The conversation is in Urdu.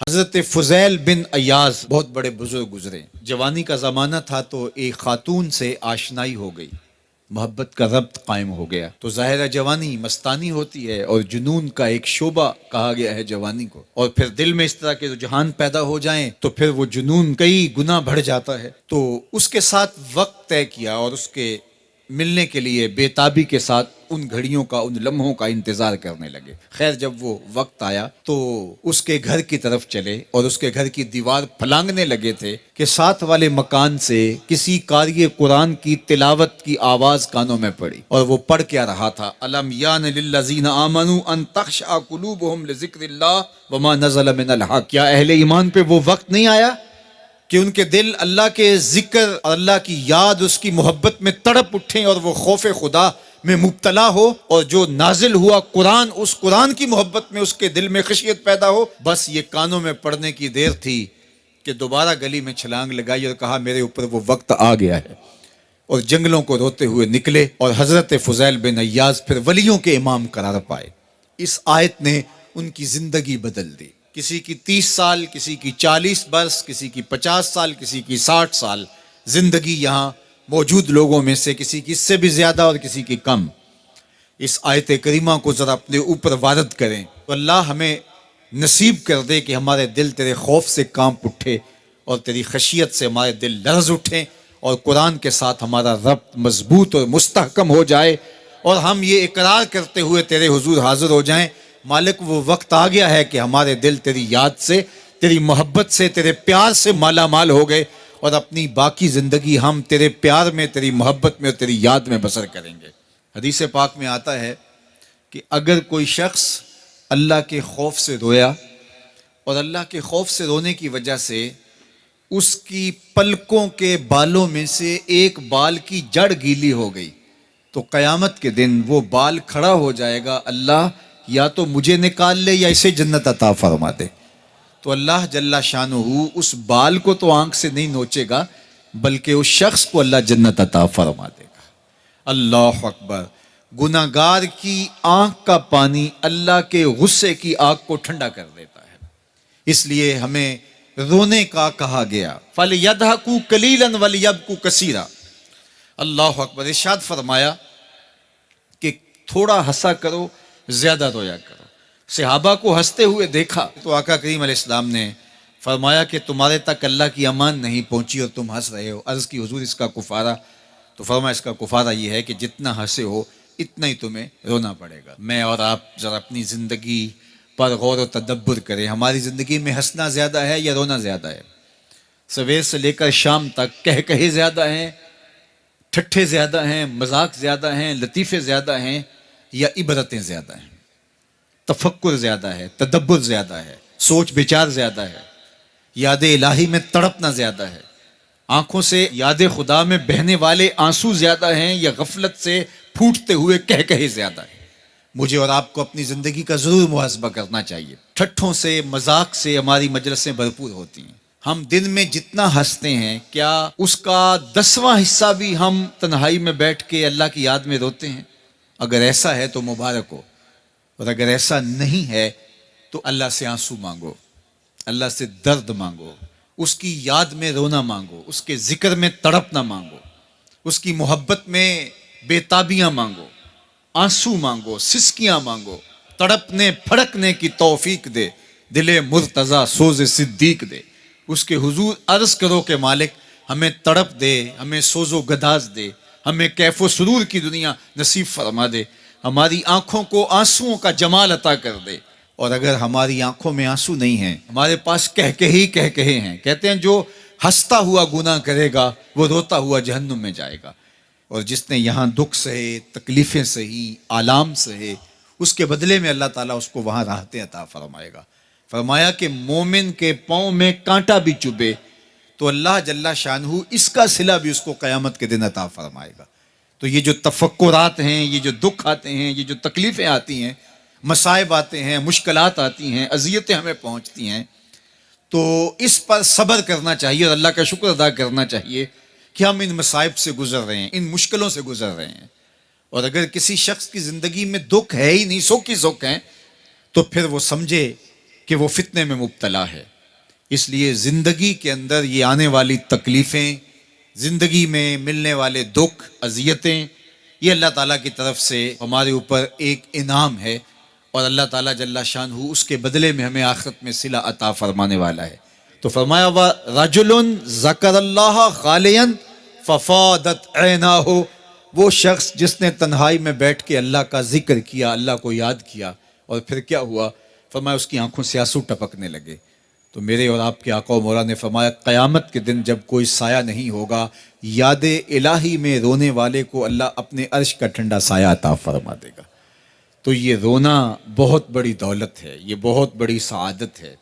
حضرت فضیل بن ایاز بہت بڑے بزرگ گزرے. جوانی کا زمانہ تھا تو ایک خاتون سے آشنائی ہو گئی، محبت کا ربط قائم ہو گیا. تو ظاہرہ جوانی مستانی ہوتی ہے اور جنون کا ایک شعبہ کہا گیا ہے جوانی کو، اور پھر دل میں اس طرح کے رجحان پیدا ہو جائیں تو پھر وہ جنون کئی گنا بڑھ جاتا ہے. تو اس کے ساتھ وقت طے کیا اور اس کے ملنے کے لیے بے تابی کے ساتھ ان گھڑیوں کا، ان لمحوں کا انتظار کرنے لگے. خیر جب وہ وقت آیا تو اس کے گھر کی طرف چلے اور اس کے گھر کی دیوار پھلانگنے لگے تھے کہ ساتھ والے مکان سے کسی قاری قرآن کی تلاوت کی آواز کانوں میں پڑی. اور وہ پڑھ کیا رہا تھا، الم یان للذین آمنوا ان تخشع قلوبهم لذکر اللہ وما نزل من الحق. کیا اہل ایمان پہ وہ وقت نہیں آیا کہ ان کے دل اللہ کے ذکر اور اللہ کی یاد، اس کی محبت میں تڑپ اٹھیں اور وہ خوف خدا میں مبتلا ہو، اور جو نازل ہوا قرآن، اس قرآن کی محبت میں اس کے دل میں خشیت پیدا ہو. بس یہ کانوں میں پڑنے کی دیر تھی کہ دوبارہ گلی میں چھلانگ لگائی اور کہا میرے اوپر وہ وقت آ گیا ہے، اور جنگلوں کو روتے ہوئے نکلے. اور حضرت فضیل بن ایاز پھر ولیوں کے امام قرار پائے. اس آیت نے ان کی زندگی بدل دی. کسی کی 30 سال، کسی کی 40 برس، کسی کی 50 سال، کسی کی 60 سال زندگی یہاں موجود لوگوں میں سے کسی کی اس سے بھی زیادہ اور کسی کی کم. اس آیت کریمہ کو ذرا اپنے اوپر وارد کریں تو اللہ ہمیں نصیب کر دے کہ ہمارے دل تیرے خوف سے کانپ اٹھے اور تیری خشیت سے ہمارے دل لرز اٹھیں، اور قرآن کے ساتھ ہمارا ربط مضبوط اور مستحکم ہو جائے، اور ہم یہ اقرار کرتے ہوئے تیرے حضور حاضر ہو جائیں، مالک وہ وقت آ گیا ہے کہ ہمارے دل تیری یاد سے، تیری محبت سے، تیرے پیار سے مالا مال ہو گئے، اور اپنی باقی زندگی ہم تیرے پیار میں، تیری محبت میں اور تیری یاد میں بسر کریں گے. حدیث پاک میں آتا ہے کہ اگر کوئی شخص اللہ کے خوف سے رویا اور اللہ کے خوف سے رونے کی وجہ سے اس کی پلکوں کے بالوں میں سے ایک بال کی جڑ گیلی ہو گئی تو قیامت کے دن وہ بال کھڑا ہو جائے گا، اللہ یا تو مجھے نکال لے یا اسے جنت عطا فرما دے. تو اللہ جل شانہ اس بال کو تو آنکھ سے نہیں نوچے گا، بلکہ اس شخص کو اللہ جنت عطا فرما دے گا. اللہ اکبر. گناہگار کی آنکھ کا پانی اللہ کے غصے کی آگ کو ٹھنڈا کر دیتا ہے. اس لیے ہمیں رونے کا کہا گیا، فَلْيَضْحَكُوا قَلِيلًا وَلْيَبْكُوا كَثِيرًا. اللہ اکبر. ارشاد فرمایا کہ تھوڑا ہنسا کرو، زیادہ رویا کرو. صحابہ کو ہنستے ہوئے دیکھا تو آقا کریم علیہ السلام نے فرمایا کہ تمہارے تک اللہ کی امان نہیں پہنچی اور تم ہنس رہے ہو. عرض کی حضور اس کا کفارہ؟ تو فرمایا اس کا کفارہ یہ ہے کہ جتنا ہنسے ہو اتنا ہی تمہیں رونا پڑے گا. میں اور آپ ذرا اپنی زندگی پر غور و تدبر کریں. ہماری زندگی میں ہنسنا زیادہ ہے یا رونا زیادہ ہے؟ سویر سے لے کر شام تک کہے زیادہ ہیں، ٹھٹھے زیادہ ہیں، مذاق زیادہ ہیں، لطیفے زیادہ ہیں، یا عبرتیں زیادہ ہیں؟ تفکر زیادہ ہے، تدبر زیادہ ہے، سوچ بچار زیادہ ہے، یاد الہی میں تڑپنا زیادہ ہے، آنکھوں سے یاد خدا میں بہنے والے آنسو زیادہ ہیں، یا غفلت سے پھوٹتے ہوئے کہے زیادہ ہیں؟ مجھے اور آپ کو اپنی زندگی کا ضرور محاسبہ کرنا چاہیے. ٹھٹھوں سے، مذاق سے ہماری مجلسیں بھرپور ہوتی ہیں. ہم دن میں جتنا ہنستے ہیں کیا اس کا 10واں حصہ بھی ہم تنہائی میں بیٹھ کے اللہ کی یاد میں روتے ہیں؟ اگر ایسا ہے تو مبارک ہو، اور اگر ایسا نہیں ہے تو اللہ سے آنسو مانگو، اللہ سے درد مانگو، اس کی یاد میں رونا مانگو، اس کے ذکر میں تڑپنا مانگو، اس کی محبت میں بے تابیاں مانگو، آنسو مانگو، سسکیاں مانگو. تڑپنے پھڑکنے کی توفیق دے، دل مرتضیٰ سوز صدیق دے. اس کے حضور عرض کرو کہ مالک ہمیں تڑپ دے، ہمیں سوز و گداز دے، ہمیں کیف و سرور کی دنیا نصیب فرما دے، ہماری آنکھوں کو آنسوؤں کا جمال عطا کر دے. اور اگر ہماری آنکھوں میں آنسو نہیں ہیں، ہمارے پاس کہے ہیں، کہتے ہیں جو ہنستا ہوا گناہ کرے گا وہ روتا ہوا جہنم میں جائے گا، اور جس نے یہاں دکھ سہے، تکلیفیں سہی، آلام سہے، اس کے بدلے میں اللہ تعالیٰ اس کو وہاں راحتیں عطا فرمائے گا. فرمایا کہ مومن کے پاؤں میں کانٹا بھی چبھے تو اللہ جل شانہ اس کا صلہ بھی اس کو قیامت کے دن عطا فرمائے گا. تو یہ جو تفکرات ہیں، یہ جو دکھ آتے ہیں، یہ جو تکلیفیں آتی ہیں، مصائب آتے ہیں، مشکلات آتی ہیں، اذیتیں ہمیں پہنچتی ہیں، تو اس پر صبر کرنا چاہیے اور اللہ کا شکر ادا کرنا چاہیے کہ ہم ان مصائب سے گزر رہے ہیں، ان مشکلوں سے گزر رہے ہیں. اور اگر کسی شخص کی زندگی میں دکھ ہے ہی نہیں، سکھ ہی سکھ ہیں، تو پھر وہ سمجھے کہ وہ فتنے میں مبتلا ہے. اس لیے زندگی کے اندر یہ آنے والی تکلیفیں، زندگی میں ملنے والے دکھ، اذیتیں، یہ اللہ تعالیٰ کی طرف سے ہمارے اوپر ایک انعام ہے، اور اللہ تعالیٰ جل شانہ اس کے بدلے میں ہمیں آخرت میں صلہ عطا فرمانے والا ہے. تو فرمایا رجل ذکر اللہ خالیا ففاضت عیناہ، وہ شخص جس نے تنہائی میں بیٹھ کے اللہ کا ذکر کیا، اللہ کو یاد کیا، اور پھر کیا ہوا؟ فرمایا اس کی آنکھوں سے آنسو ٹپکنے لگے. تو میرے اور آپ کے آقا و مولا نے فرمایا قیامت کے دن جب کوئی سایہ نہیں ہوگا، یاد الہی میں رونے والے کو اللہ اپنے عرش کا ٹھنڈا سایہ عطا فرما دے گا. تو یہ رونا بہت بڑی دولت ہے، یہ بہت بڑی سعادت ہے.